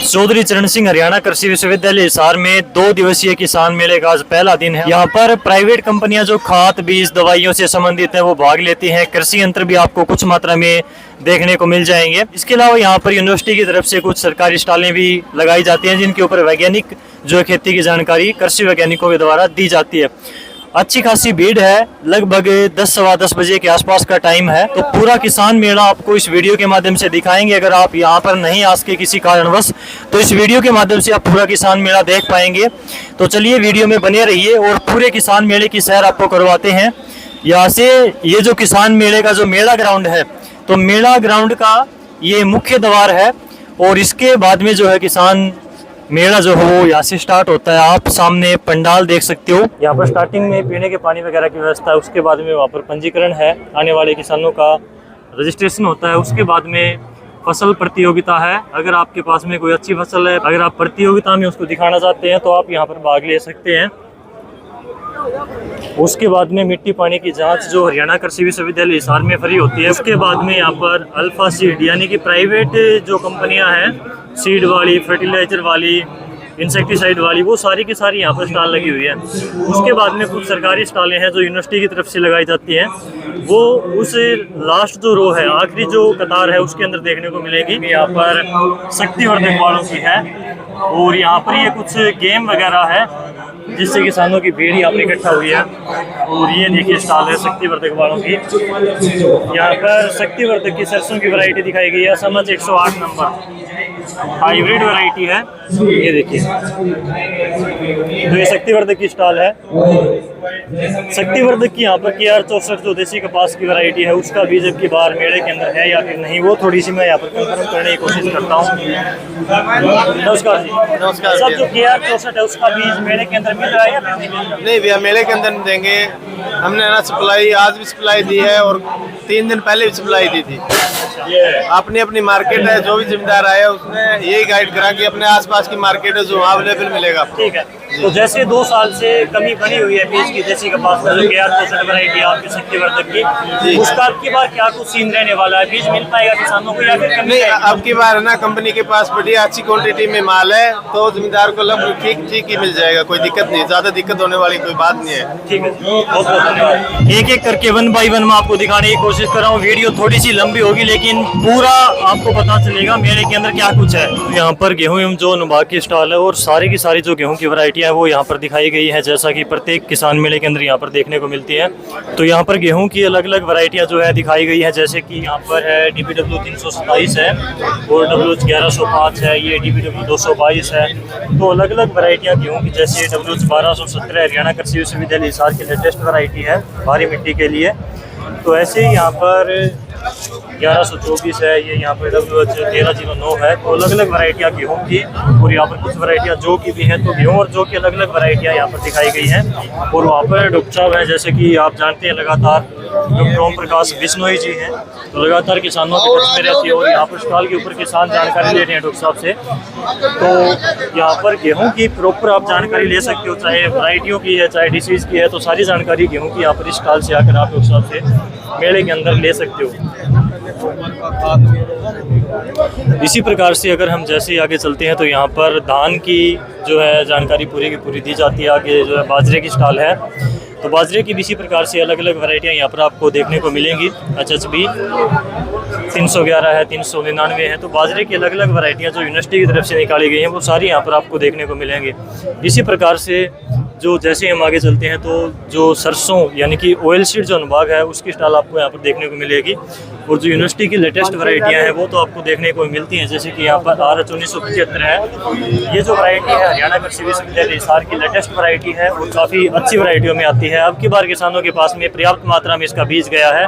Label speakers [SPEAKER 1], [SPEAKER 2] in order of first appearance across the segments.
[SPEAKER 1] चौधरी चरण सिंह हरियाणा कृषि विश्वविद्यालय हिसार में 2 दिवसीय किसान मेले का आज पहला दिन है। यहाँ पर प्राइवेट कंपनियां जो खाद बीज दवाइयों से संबंधित है वो भाग लेती हैं। कृषि यंत्र भी आपको कुछ मात्रा में देखने को मिल जाएंगे। इसके अलावा यहाँ पर यूनिवर्सिटी की तरफ से कुछ सरकारी स्टॉलें भी लगाई जाती हैं जिनके ऊपर वैज्ञानिक जो खेती की जानकारी कृषि वैज्ञानिकों के द्वारा दी जाती है। अच्छी खासी भीड़ है, लगभग 10 सवा 10 बजे के आसपास का टाइम है। तो पूरा किसान मेला आपको इस वीडियो के माध्यम से दिखाएंगे। अगर आप यहाँ पर नहीं आ सके किसी कारणवश तो इस वीडियो के माध्यम से आप पूरा किसान मेला देख पाएंगे। तो चलिए वीडियो में बने रहिए और पूरे किसान मेले की सैर आपको करवाते हैं। यहाँ से ये जो किसान मेले का जो मेला ग्राउंड है, तो मेला ग्राउंड का ये मुख्य द्वार है और इसके बाद में जो है किसान मेला जो है वो यहाँ से स्टार्ट होता है। आप सामने पंडाल देख सकते हो। यहाँ पर स्टार्टिंग में पीने के पानी वगैरह की व्यवस्था है। उसके बाद में वहाँ पर पंजीकरण है, आने वाले किसानों का रजिस्ट्रेशन होता है। उसके बाद में फसल प्रतियोगिता है। अगर आपके पास में कोई अच्छी फसल है, अगर आप प्रतियोगिता में उसको दिखाना चाहते हैं तो आप यहाँ पर भाग ले सकते हैं। उसके बाद में मिट्टी पानी की जांच जो हरियाणा कृषि विश्वविद्यालय हिसार में फ्री होती है। उसके बाद में यहाँ पर अल्फा सीड यानी कि प्राइवेट जो कंपनियां हैं, सीड वाली, फर्टिलाइजर वाली, इंसेक्टिसाइड वाली, वो सारी की सारी यहाँ पर स्टॉल लगी हुई है। उसके बाद में कुछ सरकारी स्टॉलें हैं जो यूनिवर्सिटी की तरफ से लगाई जाती हैं। वो उस लास्ट जो रो है, आखिरी जो कतार है, उसके अंदर देखने को मिलेगी। यहाँ पर शक्तिवर्धक वालों की है और यहाँ पर ये कुछ गेम वगैरह है जिससे किसानों की भीड़ यहाँ पर इकट्ठा हुई है। और ये देखिए स्टॉल है शक्तिवर्धक वालों की। यहाँ पर शक्तिवर्धक की सरसों की वैरायटी दिखाई गई है। समझ 108 नंबर हाइब्रिड वैरायटी है। ये देखिए, तो ये शक्तिवर्धक की स्टॉल है। शक्तिवर्धक की यहाँ पर KR 64 जो देसी कपास की वैरायटी है, उसका बीज अब की बार मेले के अंदर है या फिर नहीं, वो थोड़ी सी मैं यहाँ पर कंफर्म करने की कोशिश करता हूँ। नमस्कार जी।
[SPEAKER 2] नमस्कार
[SPEAKER 1] सर, जो KR 64 है उसका बीज मेले के अंदर मिल रहा है या नहीं?
[SPEAKER 2] नहीं भैया, मेले के अंदर देंगे। हमने ना सप्लाई आज भी सप्लाई दी है और 3 दिन पहले भी सप्लाई दी थी। अपनी अपनी मार्केट है, जो भी जिम्मेदार आया उसने यही गाइड करा कि अपने आसपास की मार्केट है जो अवेलेबल मिलेगा।
[SPEAKER 1] ठीक है। तो जैसे 2 साल से कमी बनी हुई है बीज की देसी कपास का, जो KR 64 वैरायटी आपकी शक्तिवर्धक की, उसका अब की बार क्या कुछ सीन रहने वाला है? बीज मिल पाएगा किसानों को या फिर कमी?
[SPEAKER 2] नहीं, अब की बार है ना, कंपनी के पास बढ़िया अच्छी क्वांटिटी में माल है तो जिम्मेदार को लगभग ठीक ही मिल जाएगा। कोई दिक्कत नहीं, ज्यादा दिक्कत होने वाली कोई बात नहीं है।
[SPEAKER 1] ठीक है, बहुत बहुत धन्यवाद। एक एक करके 1 बाय 1 मैं आपको दिखाने की कोशिश कर रहा हूँ। वीडियो थोड़ी सी लंबी होगी लेकिन पूरा आपको पता चलेगा मेले के अंदर क्या कुछ है। यहाँ पर गेहूं एवं जो अनुभाग की स्टॉल है और सारी की सारी जो गेहूं की वैरायटियां है वो यहाँ पर दिखाई गई है, जैसा कि प्रत्येक किसान मेले के अंदर यहाँ पर देखने को मिलती है। तो यहाँ पर गेहूं की अलग अलग वैरायटियां जो है दिखाई गई है, जैसे कि यहाँ पर है DBW 327 है और WH 1105 है, ये DBW 222 है। तो अलग अलग वैरायटियाँ गेहूँ की, जैसे WH 1217 हरियाणा कृषि विश्वविद्यालय हिसार की लेटेस्ट वैरायटी है भारी मिट्टी के लिए। तो ऐसे ही यहाँ पर 1124 है, ये यहाँ पर WH 1309 है। तो अलग अलग वैरायटियाँ गेहूँ की और यहाँ पर कुछ वैरायटियाँ जौ की भी हैं। तो गेहूँ और जौ की अलग अलग वैरायटियाँ यहाँ पर दिखाई गई हैं। और वहाँ पर डॉक्टर साहब हैं, जैसे कि आप जानते हैं लगातार डॉक्टर ओम प्रकाश बिश्नोई जी हैं, तो लगातार किसानों के टच में रहती है और यहाँ पर स्टॉल के ऊपर किसान जानकारी ले रहे हैं डॉक्टर साहब से। तो यहाँ पर गेहूँ की प्रॉपर आप जानकारी ले सकते हो, चाहे वैरायटियों की है चाहे डिसीज़ की है। तो सारी जानकारी गेहूँ की यहाँ पर इस स्टॉल से आकर आप डॉक्टर साहब से मेले के अंदर ले सकते हो। इसी प्रकार से अगर हम जैसे ही आगे चलते हैं तो यहाँ पर धान की जो है जानकारी पूरी की पूरी दी जाती है। आगे जो है बाजरे की स्टॉल है, तो बाजरे की भी इसी प्रकार से अलग अलग वैरायटियाँ यहाँ पर आपको देखने को मिलेंगी। HHB 311 है, 399 है। तो बाजरे की अलग अलग वैरायटियाँ जो यूनिवर्सिटी की तरफ से निकाली गई हैं वो सारी यहाँ पर आपको देखने को मिलेंगी। इसी प्रकार से जो जैसे हम आगे चलते हैं तो जो सरसों यानी कि ऑयल सीड जो अनुभाग है उसकी स्टॉल आपको यहाँ पर देखने को मिलेगी। और जो यूनिवर्सिटी की लेटेस्ट वैरायटियाँ हैं वो तो आपको देखने को मिलती हैं, जैसे कि यहाँ पर RH 1975 है। ये जो वैरायटी है हरियाणा कृषि विश्वविद्यालय हिसार की लेटेस्ट वैरायटी है और काफ़ी अच्छी वैरायटियों में आती है। अब की बार किसानों के पास में पर्याप्त मात्रा में इसका बीज गया है।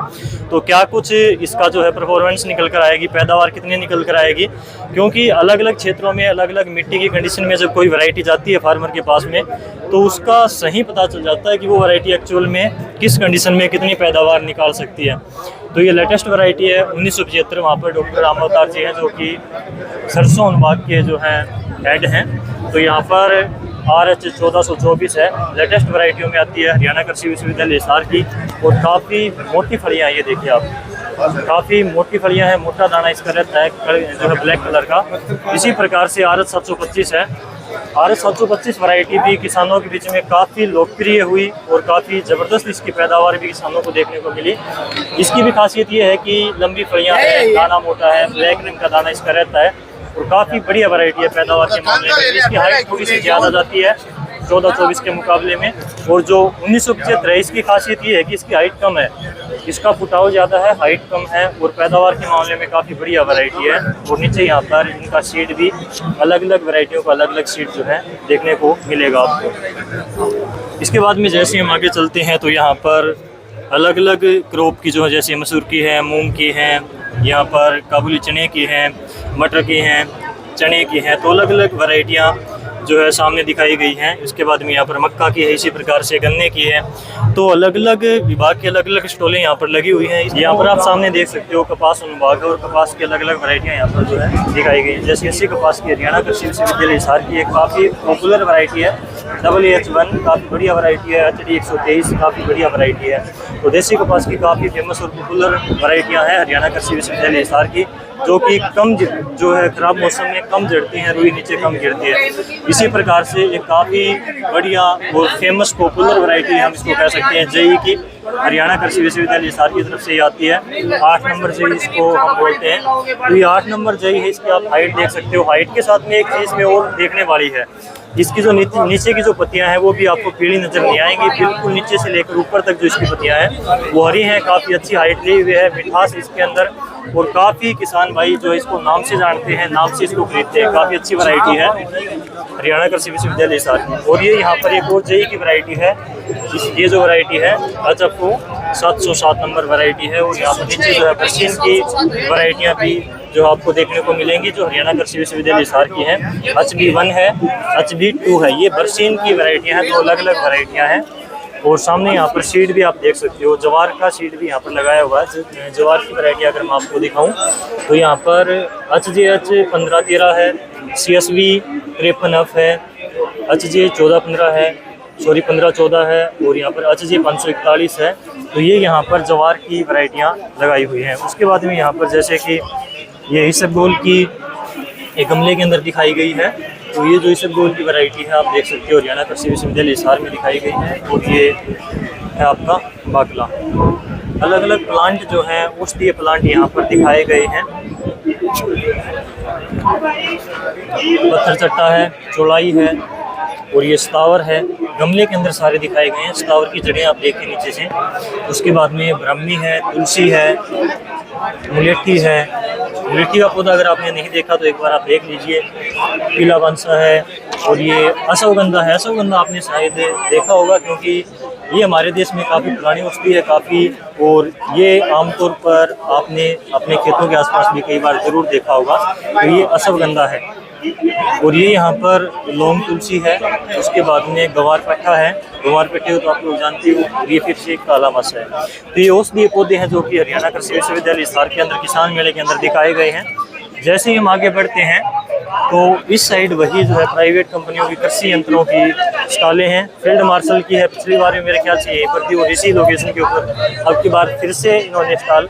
[SPEAKER 1] तो क्या कुछ इसका जो है परफॉर्मेंस निकल कर आएगी, पैदावार कितनी निकल कर आएगी, क्योंकि अलग अलग क्षेत्रों में अलग अलग मिट्टी की कंडीशन में जब कोई वैरायटी जाती है फार्मर के पास में तो उसका सही पता चल जाता है कि वो वैरायटी एक्चुअल में किस कंडीशन में कितनी पैदावार निकाल सकती है। तो ये लेटेस्ट वैरायटी है 1975। वहाँ पर डॉक्टर रामअवतार जी हैं जो कि सरसों अनुभाग के जो हैं हेड हैं। तो यहाँ पर RH 1424 है, लेटेस्ट वैरायटियों में आती है हरियाणा कृषि विश्वविद्यालय हिसार की और काफ़ी मोटी फलियाँ। ये देखिए आप, काफ़ी मोटी फलियां हैं, मोटा दाना इसका रहता है, जो है ब्लैक कलर का। इसी प्रकार से RS 725 है। RS 725 वैरायटी भी किसानों के बीच में काफ़ी लोकप्रिय हुई और काफ़ी ज़बरदस्त इसकी पैदावार भी किसानों को देखने को मिली। इसकी भी खासियत ये है कि लंबी फलियां हैं, दाना मोटा है, ब्लैक रंग का दाना इसका रहता है और काफ़ी बढ़िया वैरायटी है पैदावार के मामले में। इसकी हाइट थोड़ी सी ज़्यादा जाती है 14-24 के मुकाबले में, और जो 1975 है इसकी खासियत ये है कि इसकी हाइट कम है, इसका फुटाव ज़्यादा है, हाइट कम है और पैदावार के मामले में काफ़ी बढ़िया वैरायटी है। और नीचे यहाँ पर इनका सीड भी अलग अलग वैरायटियों का अलग अलग सीड जो है देखने को मिलेगा आपको। इसके बाद में जैसे हम आगे चलते हैं तो यहाँ पर अलग अलग क्रॉप की जो है, जैसे मसूर की है, मूंग की है, यहाँ पर काबुली चने की हैं, मटर की हैं, चने की हैं, तो अलग अलग वैरायटियाँ जो है सामने दिखाई गई हैं। इसके बाद में यहाँ पर मक्का की है, इसी प्रकार से गन्ने की है। तो अलग अलग विभाग की अलग अलग स्टॉलें यहाँ पर लगी हुई हैं। यहाँ पर आप सामने देख सकते हो कपास अनुभाग है और कपास की अलग अलग वैरायटियाँ यहाँ पर जो है दिखाई गई हैं। जैसे अस्सी कपास की हरियाणा कृषि विश्वविद्यालय हिसार की एक काफ़ी पॉपुलर वैरायटी है, AH1 काफ़ी बढ़िया वैरायटी है, HD 123 काफ़ी बढ़िया वैरायटी है। तो देसी कपास की काफ़ी फेमस और पॉपुलर वैरायटियाँ हैं हरियाणा कृषि विश्वविद्यालय हिसार की, जो कि कम जो है ख़राब मौसम में कम जड़ती हैं, रुई नीचे कम गिरती है। इसी प्रकार से एक काफ़ी बढ़िया और फेमस पॉपुलर वैरायटी हम इसको कह सकते हैं JE की, हरियाणा कृषि विश्वविद्यालय हिसार की तरफ से ही आती है। 8 नंबर JE इसको हम बोलते हैं। तो ये 8 नंबर JE है, इसकी आप हाइट देख सकते हो। हाइट के साथ में एक चीज़ में और देखने वाली है, इसकी जो नीचे की जो पत्तियां हैं वो भी आपको पीली नजर नहीं आएंगी, बिल्कुल नीचे से लेकर ऊपर तक जो इसकी पत्तियां हैं वो हरी हैं, काफ़ी अच्छी हाइट ली हुई है, मिठास इसके अंदर, और काफ़ी किसान भाई जो इसको नाम से जानते हैं, नाम से इसको खरीदते हैं। काफ़ी अच्छी वैरायटी है हरियाणा कृषि विश्वविद्यालय हिसार की। और ये यहाँ पर एक और JE की वैरायटी है, ये जो वैरायटी है HFO 707 नंबर वैरायटी है। और यहाँ पर नीचे जो है बरसीन की वैरायटियाँ भी जो आपको देखने को मिलेंगी, जो हरियाणा कृषि विश्वविद्यालय हिसार की हैं। HB1 है, HB2 है, ये बरसीन की वैरायटियाँ हैं, तो अलग अलग वैरायटियाँ हैं। और सामने यहाँ पर सीड भी आप देख सकते हो, जवार का सीड भी यहाँ पर लगाया हुआ है। जवार की वैरायटी अगर मैं आपको दिखाऊं तो यहाँ पर HJH 1513 है, CSV 53F है, HJ 1415 है, सॉरी 1514 है, और यहाँ पर HJ 541 है। तो ये यहाँ पर जवार की वैरायटियाँ लगाई हुई हैं। उसके बाद में यहाँ पर जैसे कि ये इसबगोल की एक गमले के अंदर दिखाई गई है, तो ये जो इसबगोल की वैरायटी है आप देख सकते हो हरियाणा कृषि विश्वविद्यालय हिसार में दिखाई गई है। और ये है आपका बाकला। अलग अलग प्लांट जो हैं औषधीय प्लांट यहाँ पर दिखाए गए हैं। पत्थर चट्टा है, चौलाई है, और ये सतावर है, गमले के अंदर सारे दिखाए गए हैं। सतावर की जड़ें आप देखें नीचे से। उसके बाद में ब्राह्मी है, तुलसी है, मुलेठी है। मुलेठी का पौधा अगर आपने नहीं देखा तो एक बार आप देख लीजिए। पीला बांसा है, और ये अश्वगंधा है। अश्वगंधा आपने शायद देखा होगा, क्योंकि ये हमारे देश में काफ़ी पुरानी औषधि है काफ़ी, और ये आमतौर पर आपने अपने खेतों के आसपास भी कई बार ज़रूर देखा होगा। तो ये अश्वगंधा है। और ये यहाँ पर लौंग तुलसी है। उसके बाद में गवार पट्टा है, गवार पट्टे हो तो आप लोग जानते हो। ये फिर से एक काला मस है। तो ये औषधीय पौधे हैं जो कि हरियाणा कृषि विश्वविद्यालय हिसार के अंदर किसान मेले के अंदर दिखाए गए हैं। जैसे ही हम आगे बढ़ते हैं तो इस साइड वही जो है प्राइवेट कंपनियों की कृषि यंत्रों की स्टॉलें हैं। फील्ड मार्शल की है, पिछली बार में मेरे ख्याल से यहीं पर थी, और इसी लोकेशन के ऊपर अब की बार फिर से इन्होंने स्टॉल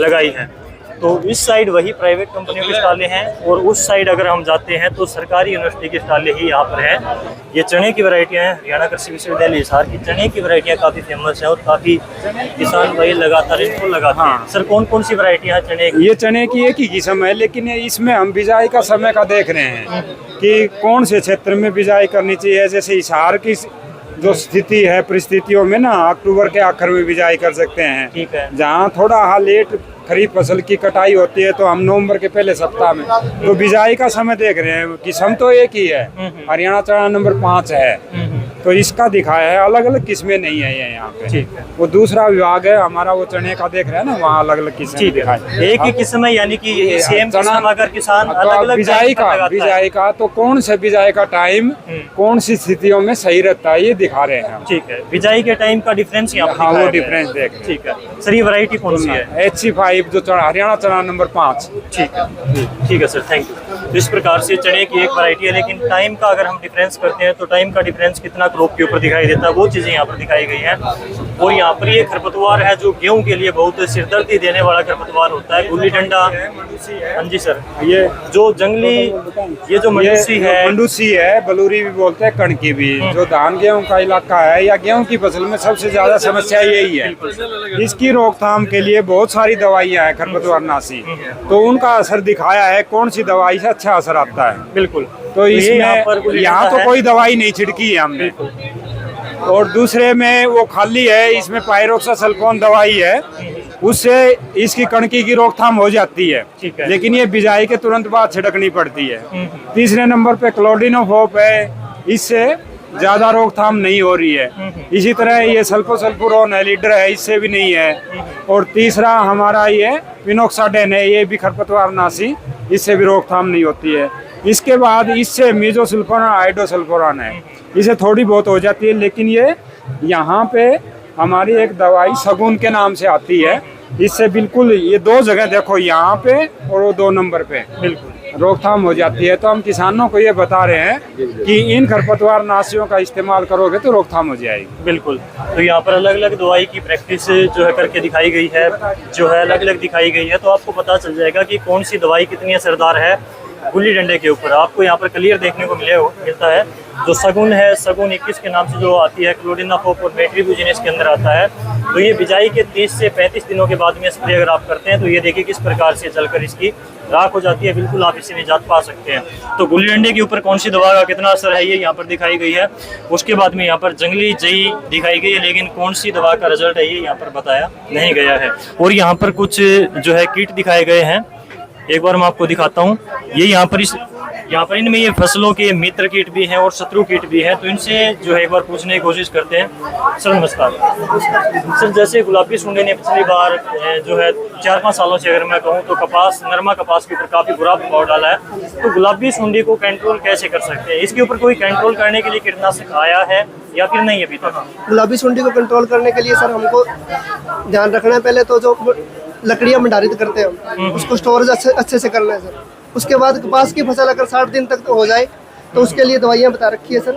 [SPEAKER 1] लगाई है। तो इस साइड वही प्राइवेट कंपनियों की स्टॉलें हैं, और उस साइड अगर हम जाते हैं तो सरकारी यूनिवर्सिटी की स्टॉलें ही यहाँ पर हैं। ये चने की वैरायटियाँ हैं, हरियाणा कृषि विश्वविद्यालय हिसार की चने की वैरायटियाँ काफ़ी फेमस हैं, और काफ़ी किसान भाई लगातार इनको लगाते हैं। सर कौन कौन सी वैरायटियाँ हैं चने की?
[SPEAKER 3] ये चने की एक ही किस्म है, लेकिन इसमें हम बिजाई का समय का देख रहे हैं कि कौन से क्षेत्र में बिजाई करनी चाहिए। जैसे हिसार की जो स्थिति है, परिस्थितियों में ना अक्टूबर के आखिर में बिजाई कर सकते हैं।
[SPEAKER 1] ठीक है।
[SPEAKER 3] जहाँ थोड़ा लेट खरीफ फसल की कटाई होती है तो हम नवंबर के पहले सप्ताह में तो बिजाई का समय देख रहे हैं। किस्म तो एक ही है, हरियाणा चना नंबर 5 है, तो इसका दिखाया है। अलग अलग किस्में नहीं है ये यहाँ पे। ठीक है। वो दूसरा विभाग है हमारा, वो चने का देख रहे हैं ना, वहाँ अलग अलग किस्में दिखाए।
[SPEAKER 1] एक ही किस्म है, यानी कि सेम चना अगर किसान अलग अलग
[SPEAKER 3] बिजाई का तो कौन से बिजाई का टाइम कौन सी स्थितियों में सही रहता है ये दिखा रहे हैं।
[SPEAKER 1] ठीक है, बिजाई के टाइम का डिफरेंस यहाँ
[SPEAKER 3] हाँ, वो डिफरेंस देख।
[SPEAKER 1] ठीक है सर, ये वैरायटी कौन सी है?
[SPEAKER 3] HC5 जो हरियाणा चना नंबर 5।
[SPEAKER 1] ठीक है, ठीक है सर, थैंक यू। इस प्रकार से चने की एक वैरायटी है, लेकिन टाइम का अगर हम डिफरेंस करते हैं तो टाइम का डिफरेंस कितना अलग रोग के ऊपर दिखाई देता है, वो चीज़ें यहाँ पर दिखाई गई हैं। और यहाँ पर ये खरपतवार है जो गेहूं के लिए बहुत सिरदर्दी देने वाला खरपतवार होता है, गुल्ली डंडा। हाँ जी सर,
[SPEAKER 3] ये
[SPEAKER 1] जो जंगली, ये जो मंडूसी है,
[SPEAKER 3] मंडूसी है, बलूरी भी बोलते हैं, कणकी भी, जो धान गेहूं का इलाका है या गेहूं की फसल में सबसे ज्यादा समस्या यही है। इसकी रोकथाम के लिए बहुत सारी दवाइयां हैं खरपतवारनाशी, तो उनका असर दिखाया है। कौन सी दवाई से अच्छा असर आता है?
[SPEAKER 1] बिल्कुल।
[SPEAKER 3] तो इसमें
[SPEAKER 1] यहाँ
[SPEAKER 3] यहाँ तो कोई दवाई नहीं छिड़की है हमने, और दूसरे में वो खाली है, इसमें पायरोक्सासल्फोन दवाई है, उससे इसकी कणकी की रोकथाम हो जाती है, लेकिन ये बिजाई के तुरंत बाद छिड़कनी पड़ती है। तीसरे नंबर पे क्लोडिनोफोप है, इससे ज्यादा रोकथाम नहीं हो रही है। इसी तरह ये सल्फोसल्फुरोन है, लीडर है, इससे भी नहीं है। और तीसरा हमारा ये पिनोक्साडेन है, ये भी खरपतवारनाशी, इससे भी रोकथाम नहीं होती है। इसके बाद इससे मीजोसल्फोन और आइडोसल्फोरान है, इसे थोड़ी बहुत हो जाती है, लेकिन ये यहाँ पे हमारी एक दवाई सगुन के नाम से आती है, इससे बिल्कुल ये दो जगह देखो, यहाँ पे और वो 2 नंबर पे बिल्कुल रोकथाम हो जाती है। तो हम किसानों को ये बता रहे हैं कि इन खरपतवार नाशियों का इस्तेमाल करोगे तो रोकथाम हो जाएगी।
[SPEAKER 1] बिल्कुल। तो यहाँ पर अलग अलग दवाई की प्रैक्टिस जो है करके दिखाई गई है, जो है अलग अलग दिखाई गई है, तो आपको पता चल जाएगा कि कौन सी दवाई कितनी असरदार है गुल्ली डंडे के ऊपर। आपको यहाँ पर क्लियर देखने को मिलता है। जो सगुन है, सगुन 21 के नाम से जो आती है, क्लोडिनाफोप और मेट्रिब्यूजिन इसके अंदर आता है। तो ये बिजाई के 30 से 35 दिनों के बाद में स्प्रे अगर आप करते हैं तो ये देखिए किस प्रकार से जलकर इसकी राख हो जाती है। बिल्कुल आप इससे निजात पा सकते हैं। तो गुल्ली डंडे के ऊपर कौन सी दवा का कितना असर है ये यहाँ पर दिखाई गई है। उसके बाद में यहाँ पर जंगली जई दिखाई गई है, लेकिन कौन सी दवा का रिजल्ट है ये यहाँ पर बताया नहीं गया है। और यहाँ पर कुछ जो है कीट दिखाए गए हैं, एक बार मैं आपको दिखाता हूँ। ये यहाँ पर इनमें ये फसलों के मित्र कीट भी हैं और शत्रु कीट भी हैं, तो इनसे जो है एक बार पूछने की कोशिश करते हैं। सर नमस्कार। सर जैसे गुलाबी सूंडी ने पिछली बार जो है 4-5 सालों से अगर मैं कहूँ तो नरमा कपास के ऊपर काफ़ी बुरा प्रभाव डाला है, तो गुलाबी सूंडी को कंट्रोल कैसे कर सकते हैं? इसके ऊपर कोई कंट्रोल करने के लिए कीटनाशक आया है या फिर नहीं अभी तक?
[SPEAKER 4] गुलाबी सूंडी को कंट्रोल करने के लिए सर हमको ध्यान रखना है, पहले तो जो लकड़ियाँ भंडारित करते हैं उसको स्टोरेज अच्छे से करना है सर। उसके बाद कपास की फसल अगर 60 दिन तक तो हो जाए तो उसके लिए दवाइयाँ बता रखी है सर।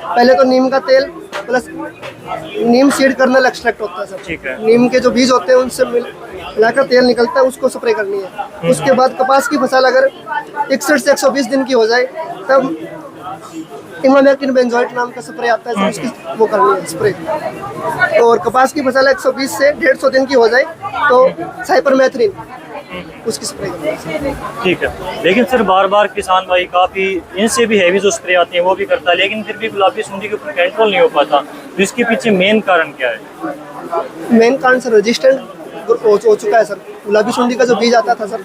[SPEAKER 4] पहले तो नीम का तेल प्लस नीम सीड कर्नल एक्सट्रैक्ट होता है सर।
[SPEAKER 1] ठीक है।
[SPEAKER 4] नीम के जो बीज होते हैं उनसे मिलाकर तेल निकलता है, उसको स्प्रे करनी है। उसके बाद कपास की फसल अगर 61 से 120 दिन की हो जाए तब इमामेक्टिन बेंजोएट नाम का स्प्रे आता है सर, उसकी वो करनी है स्प्रे। और कपास की फसल 120 से 150 दिन की हो जाए तो साइपरमेथ्रिन उसकी स्प्रे करनी है।
[SPEAKER 1] ठीक है। लेकिन सर बार बार किसान भाई काफ़ी इनसे भी हैवी जो स्प्रे आते हैं वो भी करता है, लेकिन फिर भी गुलाबी सूंडी के ऊपर कंट्रोल नहीं हो पाता। तो इसके पीछे मेन कारण क्या है?
[SPEAKER 4] मेन कारण सर रेजिस्टेंट हो चुका है सर। गुलाबी सूंडी का जो बीज आता था सर,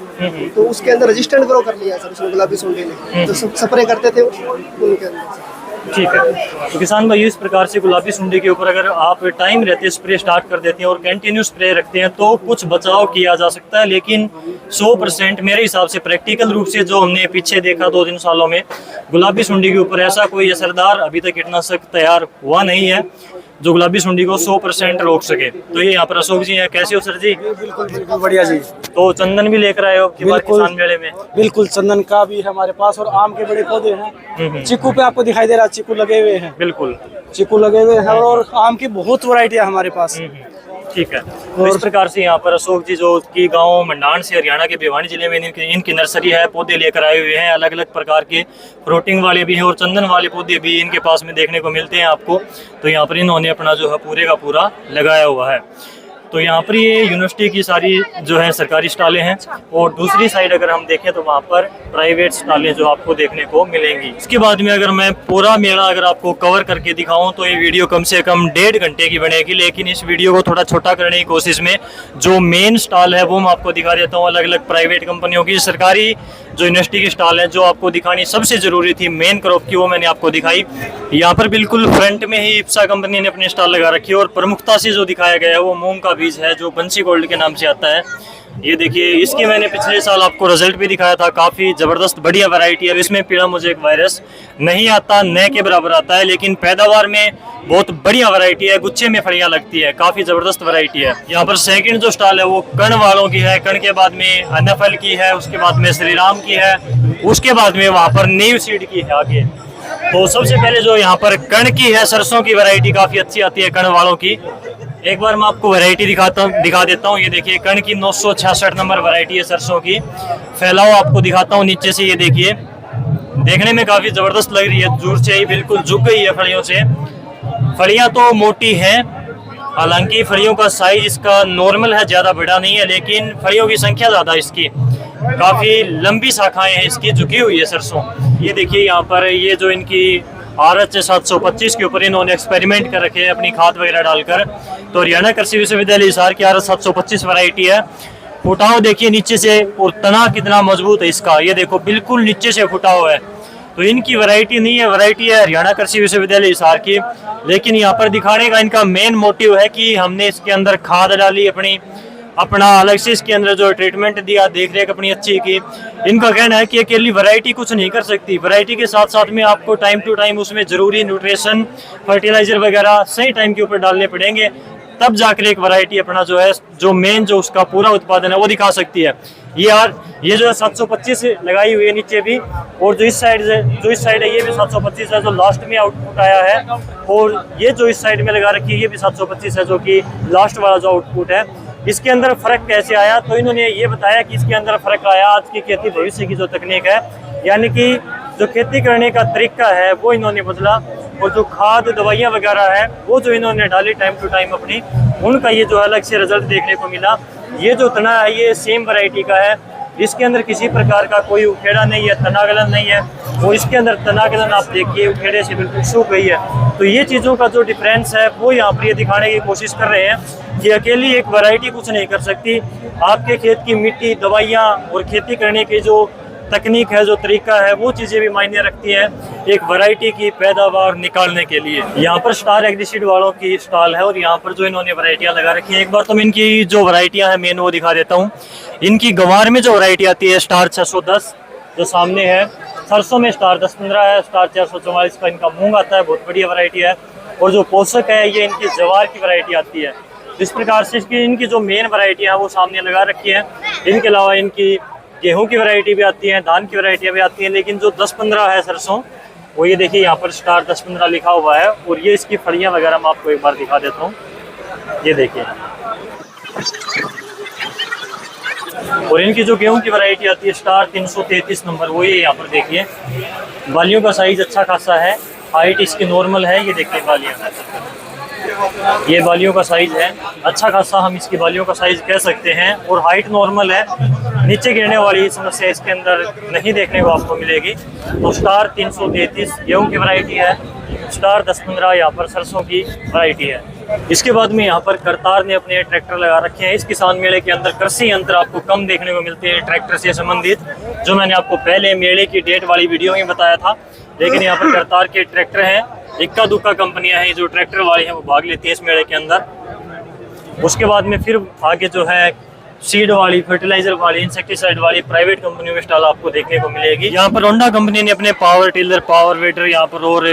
[SPEAKER 4] तो उसके अंदर रेजिस्टेंट ग्रो कर लिया है सर उसने गुलाबी सूंडी ने, तो स्प्रे करते थे उनके अंदर।
[SPEAKER 1] ठीक है। तो किसान भाई इस प्रकार से गुलाबी सूंडी के ऊपर अगर आप टाइम रहते स्प्रे स्टार्ट कर देते हैं और कंटिन्यू स्प्रे रखते हैं तो कुछ बचाव किया जा सकता है, लेकिन 100% मेरे हिसाब से प्रैक्टिकल रूप से जो हमने पीछे देखा 2-3 सालों में गुलाबी सूंडी के ऊपर ऐसा कोई असरदार अभी तक कीटनाशक तैयार हुआ नहीं है जो गुलाबी सूंडी को 100% रोक सके। तो ये यहाँ पर अशोक जी हैं, कैसे हो सर जी?
[SPEAKER 5] बिल्कुल बढ़िया जी।
[SPEAKER 1] तो चंदन भी लेकर आए हो आपकी बार किसान मेले में?
[SPEAKER 5] बिल्कुल चंदन का भी है हमारे पास, और आम के बड़े पौधे हैं। चीकू पे आपको दिखाई दे रहा है, चीकू लगे हुए हैं।
[SPEAKER 1] बिल्कुल
[SPEAKER 5] चीकू लगे हुए हैं, और आम की बहुत वैरायटी है हमारे पास।
[SPEAKER 1] ठीक है। तो इस प्रकार से यहाँ पर अशोक जी जो कि गांव मंडान से हरियाणा के भिवानी जिले में इनकी नर्सरी है, पौधे लेकर आए हुए हैं। अलग अलग प्रकार के फ्रूटिंग वाले भी हैं और चंदन वाले पौधे भी इनके पास में देखने को मिलते हैं आपको। तो यहाँ पर इन्होंने अपना जो है पूरे का पूरा लगाया हुआ है। तो यहाँ पर ये यूनिवर्सिटी की सारी जो है सरकारी स्टॉलें हैं, और दूसरी साइड अगर हम देखें तो वहाँ पर प्राइवेट स्टॉलें जो आपको देखने को मिलेंगी। इसके बाद में अगर मैं पूरा मेला अगर आपको कवर करके दिखाऊं तो ये वीडियो कम से कम 1.5 घंटे की बनेगी, लेकिन इस वीडियो को थोड़ा छोटा करने की कोशिश में जो मेन स्टॉल है वो मैं आपको दिखा देता हूँ। अलग अलग प्राइवेट कंपनियों की, सरकारी जो यूनिवर्सिटी की स्टॉल है जो आपको दिखानी सबसे ज़रूरी थी मेन क्रॉप की, वो मैंने आपको दिखाई। यहाँ पर बिल्कुल फ्रंट में ही इप्सा कंपनी ने अपनी स्टॉल लगा रखी है, और प्रमुखता से जो दिखाया गया है वो मूंग का बीज है जो बंसी गोल्ड के नाम से आता है। ये देखिए, इसकी मैंने पिछले साल आपको रिजल्ट भी दिखाया था। काफ़ी ज़बरदस्त बढ़िया वैरायटी है। इसमें पीड़ा मोज़ेक वायरस नहीं आता, न के बराबर आता है, लेकिन पैदावार में बहुत बढ़िया वैरायटी है। गुच्छे में फलियां लगती है, काफ़ी ज़बरदस्त वैरायटी है। यहाँ पर सेकंड जो स्टॉल है वो कण वालों की है, कण के बाद में NFL की है, उसके बाद में श्री राम की है, उसके बाद में वहाँ पर नीव सीड की है आगे। तो सबसे पहले जो यहाँ पर कण की है, सरसों की वैरायटी काफी अच्छी आती है कण वालों की। एक बार मैं आपको वैरायटी दिखा देता हूँ। ये देखिए कण की 966 नंबर वैरायटी है सरसों की। फैलाव आपको दिखाता हूँ नीचे से, ये देखिए देखने में काफी जबरदस्त लग रही है, दूर से ही बिल्कुल झुक गई है फलियों से। फलियां तो मोटी हैं, हालांकि फलियों का साइज इसका नॉर्मल है, ज्यादा बड़ा नहीं है, लेकिन फलियों की संख्या ज्यादा है इसकी। काफी लंबी शाखाएं हैं इसकी, झुकी हुई है सरसों। ये देखिए यहाँ पर ये जो इनकी RH 725 के ऊपर इन्होंने एक्सपेरिमेंट कर रखे हैं अपनी खाद वगैरह डालकर। तो हरियाणा कृषि विश्वविद्यालय हिसार की RH 725 वैरायटी है। फुटाव देखिए नीचे से, और तना कितना मजबूत है इसका, ये देखो बिल्कुल नीचे से फुटा हुआ है। तो इनकी वैरायटी नहीं है, वैरायटी है हरियाणा कृषि विश्वविद्यालय हिसार की। लेकिन यहाँ पर दिखाने का इनका मेन मोटिव है कि हमने इसके अंदर खाद डाली अपना अलग से इसके अंदर जो ट्रीटमेंट दिया, देख रेख अपनी अच्छी की। इनका कहना है कि अकेली वैरायटी कुछ नहीं कर सकती, वैरायटी के साथ साथ में आपको टाइम टू टाइम उसमें जरूरी न्यूट्रिशन, फर्टिलाइजर वगैरह सही टाइम के ऊपर डालने पड़ेंगे, तब जाकर एक वैरायटी अपना जो है, जो मेन जो उसका पूरा उत्पादन है वो दिखा सकती है। ये जो है 725 लगाई हुई है नीचे भी, और जो इस साइड है ये भी 725 है जो लास्ट में आउटपुट आया है, और ये जो इस साइड में लगा रखी है ये भी 725 है जो कि लास्ट वाला जो आउटपुट है। इसके अंदर फर्क कैसे आया, तो इन्होंने ये बताया कि इसके अंदर फर्क आया आज की खेती भविष्य की जो तकनीक है, यानी कि जो खेती करने का तरीका है वो इन्होंने बदला, और जो खाद दवाइयाँ वगैरह है वो जो इन्होंने डाली टाइम टू टाइम अपनी, उनका ये जो अलग से रिजल्ट देखने को मिला। ये जो तना है ये सेम वैरायटी का है, इसके अंदर किसी प्रकार का कोई उखेड़ा नहीं है, तनागलन नहीं है, वो इसके अंदर तनागलन आप देखिए उखेड़े से बिल्कुल सूख गई है। तो ये चीज़ों का जो डिफरेंस है वो यहाँ पर ये दिखाने की कोशिश कर रहे हैं कि अकेली एक वैरायटी कुछ नहीं कर सकती। आपके खेत की मिट्टी, दवाइयाँ और खेती करने की जो तकनीक है, जो तरीका है, वो चीज़ें भी मायने रखती हैं एक वैरायटी की पैदावार निकालने के लिए। यहाँ पर स्टार एग्रीसीड वालों की स्टॉल है, और यहाँ पर जो इन्होंने वैरायटियाँ लगा रखी हैं, एक बार तो मैं इनकी जो वैरायटियाँ हैं मेन वो दिखा देता हूँ। इनकी गंवार में जो वैरायटी आती है स्टार 610 जो सामने है, सरसों में स्टार 1015 है, स्टार 444 का इनका मूंग आता है, बहुत बढ़िया वैरायटी है। और जो पोषक है ये इनकी जवार की वैरायटी आती है। इस प्रकार से इनकी जो मेन वैरायटियाँ हैं वो सामने लगा रखी हैं। इनके अलावा इनकी गेहूं की वैरायटी भी आती है, धान की वैरायटियाँ भी आती हैं, लेकिन जो 1015 है सरसों वो ये देखिए यहाँ पर स्टार 1015 लिखा हुआ है। और ये इसकी फलियाँ वगैरह मैं आपको एक बार दिखा देता हूँ, ये देखिए। और इनकी जो गेहूं की वैरायटी आती है स्टार 333 नंबर, वो ये यहाँ पर देखिए। बालियों का साइज अच्छा खासा है, हाइट इसकी नॉर्मल है, ये देखिए बालियाँ, ये बालियों का साइज है अच्छा खासा, हम इसकी बालियों का साइज कह सकते हैं। और हाइट नॉर्मल है, नीचे गिरने वाली समस्या इसके अंदर नहीं देखने को आपको मिलेगी। तो स्टार 333 गेहूं की वैरायटी है, स्टार 1015 यहाँ पर सरसों की वैरायटी है। इसके बाद में यहाँ पर करतार ने अपने ट्रैक्टर लगा रखे हैं। इस किसान मेले के अंदर कृषि यंत्र आपको कम देखने को मिलते हैं ट्रैक्टर से संबंधित, जो मैंने आपको पहले मेले की डेट वाली वीडियो में बताया था। लेकिन यहाँ पर करतार के ट्रैक्टर हैं, इक्का दुक्का कंपनियां हैं जो ट्रैक्टर वाली हैं वो भाग लेती हैं इस मेले के अंदर। उसके बाद में फिर आगे जो है सीड वाली, फर्टिलाइजर वाली, इंसेक्टिसाइड वाली प्राइवेट कंपनियों में स्टॉल आपको देखने को मिलेगी। यहाँ पर होंडा कंपनी ने अपने पावर टिलर, पावर वेटर यहाँ पर और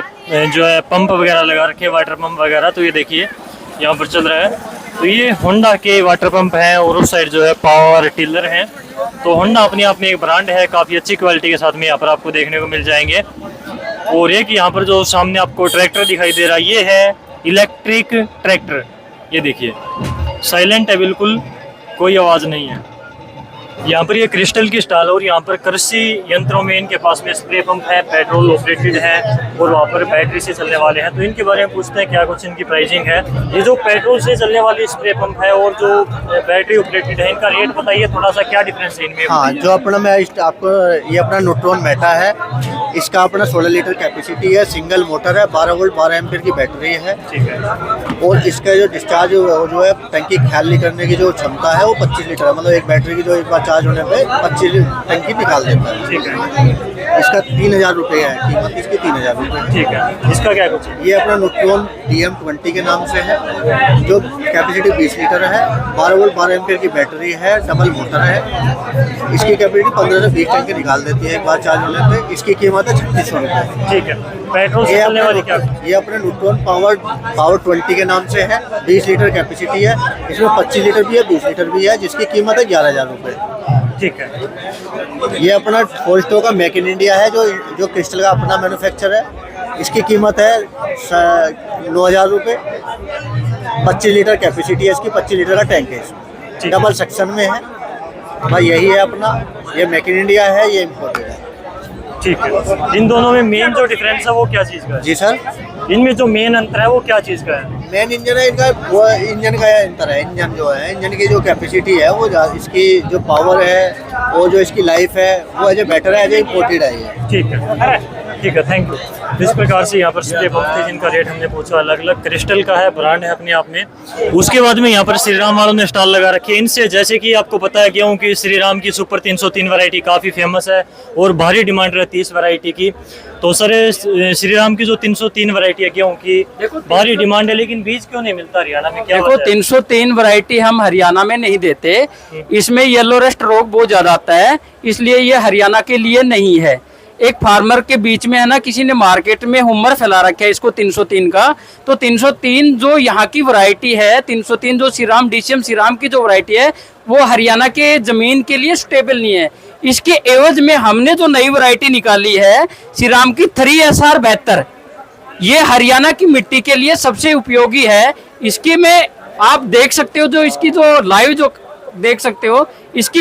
[SPEAKER 1] जो है पंप वगैरह लगा रखे हैं, वाटर पंप वगैरह। तो ये देखिए यहाँ पर चल रहा है, तो ये होंडा के वाटर पंप हैं और उस साइड जो है पावर टिलर हैं। तो होंडा अपने आप में एक ब्रांड है, काफ़ी अच्छी क्वालिटी के साथ में यहाँ पर आपको देखने को मिल जाएंगे। और एक यहाँ पर जो सामने आपको ट्रैक्टर दिखाई दे रहा है ये है इलेक्ट्रिक ट्रैक्टर, ये देखिए साइलेंट है, बिल्कुल कोई आवाज़ नहीं है। यहाँ पर ये क्रिस्टल की स्टॉल, और यहाँ पर कृषि यंत्रों में इनके पास में स्प्रे पंप है, पेट्रोल ऑपरेटेड है और वहाँ पर बैटरी से चलने वाले हैं। तो इनके बारे में पूछते हैं क्या कुछ इनकी प्राइसिंग है। ये जो पेट्रोल से चलने वाली स्प्रे पंप है और जो बैटरी ऑपरेटेड है, इनका रेट बताइए थोड़ा सा, क्या डिफरेंस है इनमें?
[SPEAKER 6] हाँ, जो अपना मैं आपको ये अपना न्यूट्रॉन मेटा है, इसका अपना 16 लीटर कैपेसिटी है, सिंगल मोटर है, 12 वोल्ट 12 एम्पीयर की बैटरी है।
[SPEAKER 1] ठीक है।
[SPEAKER 6] और इसका जो डिस्चार्ज जो है टंकी खाली करने की जो क्षमता है वो 25 लीटर है, मतलब एक बैटरी की जो एक बार चार्ज होने पे 25 टंकी निकाल देता है।
[SPEAKER 1] ठीक है।
[SPEAKER 6] इसका 3000 रुपये है कीमत, इसकी 3000 रुपये।
[SPEAKER 1] ठीक है। इसका क्या कुछ है?
[SPEAKER 6] ये अपना न्यूट्रॉन DM20 के नाम से है, जो कैपेसिटी 20 लीटर है, 12 वोल्ट 12 एम्पीयर की बैटरी है, डबल मोटर है। इसकी कैपेसिटी 15 से 20 टंकी निकाल देती है एक बार चार्ज होने पे। इसकी कीमत है 3600 रुपये।
[SPEAKER 1] ठीक है। पेट्रोल से चलने वाली क्या?
[SPEAKER 6] ये अपने न्यूट्रॉन पावर 20 के नाम से है, 20 लीटर कैपेसिटी है, इसमें 25 लीटर भी है, 20 लीटर भी है, जिसकी कीमत है 11000 रुपये।
[SPEAKER 1] ठीक है।
[SPEAKER 6] ये अपना फोल्स्टो का मेक इन इंडिया है, जो क्रिस्टल का अपना मैन्युफैक्चर है। इसकी कीमत है 9,000 रुपये। 25 लीटर कैपेसिटी है इसकी, 25 लीटर का टैंक है इसमें, डबल सेक्शन में है भाई। यही है अपना, ये मेक इन इंडिया है, ये इम्पोर्टेड है।
[SPEAKER 1] ठीक है, इन दोनों में मेन जो डिफरेंस है वो क्या चीज़ का है?
[SPEAKER 6] जी सर,
[SPEAKER 1] इनमें जो मेन अंतर है वो क्या चीज़ का है?
[SPEAKER 6] मेन इंजन है इनका, वो इंजन का अंतर है। इंजन जो है, इंजन की जो कैपेसिटी है वो इसकी जो पावर है वो जो इसकी लाइफ है वो एज ए बेटर है, एज ए इम्पोर्टेड है ये।
[SPEAKER 1] ठीक है, थैंक यू। इस प्रकार से यहाँ पर स्प्रे पंप थे जिनका रेट हमने पूछा, अलग अलग क्रिस्टल का है, ब्रांड है अपने आप में। उसके बाद में यहाँ पर श्री राम वालों ने स्टॉल लगा रखे हैं। इनसे जैसे कि आपको बताया गया हूँ कि श्री राम की सुपर 303 वैरायटी काफ़ी फेमस है और भारी डिमांड रहती है इस वैरायटी की। तो सर श्री राम की जो 303 वैरायटी है गेहूँ की भारी डिमांड है, लेकिन बीज क्यों नहीं मिलता हरियाणा में? क्या
[SPEAKER 7] देखो 303 वैरायटी हम हरियाणा में नहीं देते, इसमें येलो रस्ट रोग बहुत ज्यादा आता है, इसलिए ये हरियाणा के लिए नहीं है। एक फार्मर के बीच में है ना, किसी ने मार्केट में हुमर फैला रखा है इसको 303 का। तो 303 जो यहाँ की वैरायटी है, 303 जो श्रीराम DCM श्रीराम की जो वैरायटी है वो हरियाणा के जमीन के लिए स्टेबल नहीं है। इसके एवज में हमने जो नई वैरायटी निकाली है श्रीराम की 3SR 72, ये हरियाणा की मिट्टी के लिए सबसे उपयोगी है। इसकी में आप देख सकते हो, जो इसकी जो लाइव जो देख सकते हो, इसकी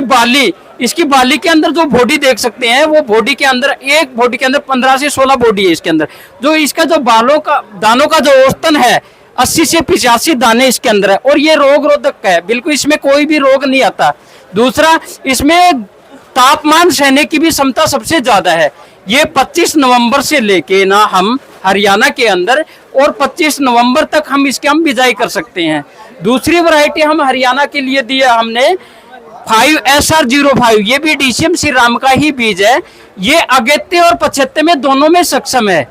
[SPEAKER 7] बाली के अंदर जो बॉडी देख सकते हैं, वो बॉडी के अंदर, एक बॉडी के अंदर 15 से 16 बॉडी है इसके अंदर। जो इसका जो दानों का जो औसतन है 80 से 85 दाने इसके अंदर है, और ये रोग रोधक है, बिल्कुल इसमें कोई भी रोग नहीं आता। दूसरा, इसमें तापमान सहने की भी क्षमता सबसे ज्यादा है। ये 25 नवंबर से लेके ना हम हरियाणा के अंदर, और 25 नवंबर तक हम इसके हम बिजाई कर सकते हैं। दूसरी वैरायटी हम हरियाणा के लिए दिया हमने 5SR05, ये भी DCM श्रीराम का ही बीज है। ये अगेत्य और पछत्ते में दोनों में सक्षम है।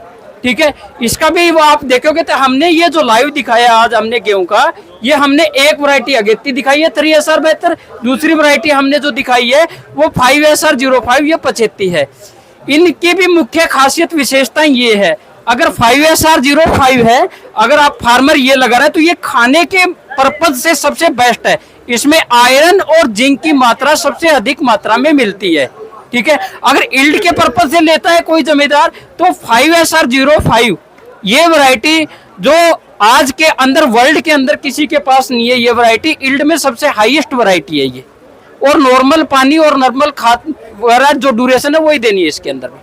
[SPEAKER 7] ठीक है, इसका भी वो आप देखोगे तो हमने ये जो लाइव दिखाया आज हमने गेहूं का, ये हमने एक वैरायटी अगेत्ती दिखाई है 3SR 72, दूसरी वैरायटी हमने जो दिखाई है वो 5SR05, ये 75 है। इनकी भी मुख्य खासियत विशेषताएं ये है, अगर 5SR05 है, अगर आप फार्मर ये लगा रहे हैं तो ये खाने के पर्पज से सबसे बेस्ट है। इसमें आयरन और जिंक की मात्रा सबसे अधिक मात्रा में मिलती है। ठीक है, अगर इल्ड के पर्पज से लेता है कोई जमींदार तो 5SR05 ये वैरायटी जो आज के अंदर वर्ल्ड के अंदर किसी के पास नहीं है, ये वैरायटी इल्ड में सबसे हाईएस्ट वैरायटी है ये। और नॉर्मल पानी और नॉर्मल खाद वगैरह जो ड्यूरेशन है वही देनी है इसके अंदर में।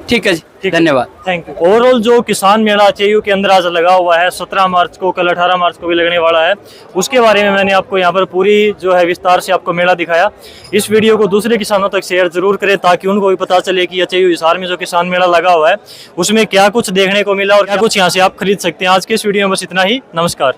[SPEAKER 7] ठीक है जी, धन्यवाद,
[SPEAKER 1] थैंक यू। ओवरऑल जो किसान मेला चेयू के अंदर आज लगा हुआ है, 17 मार्च को, कल 18 मार्च को भी लगने वाला है, उसके बारे में मैंने आपको यहाँ पर पूरी जो है विस्तार से आपको मेला दिखाया। इस वीडियो को दूसरे किसानों तक शेयर जरूर करें ताकि उनको भी पता चले कि चेयू हिसार में जो किसान मेला लगा हुआ है उसमें क्या कुछ देखने को मिला और क्या कुछ यहाँ से आप खरीद सकते हैं। आज के इस वीडियो में बस इतना ही, नमस्कार।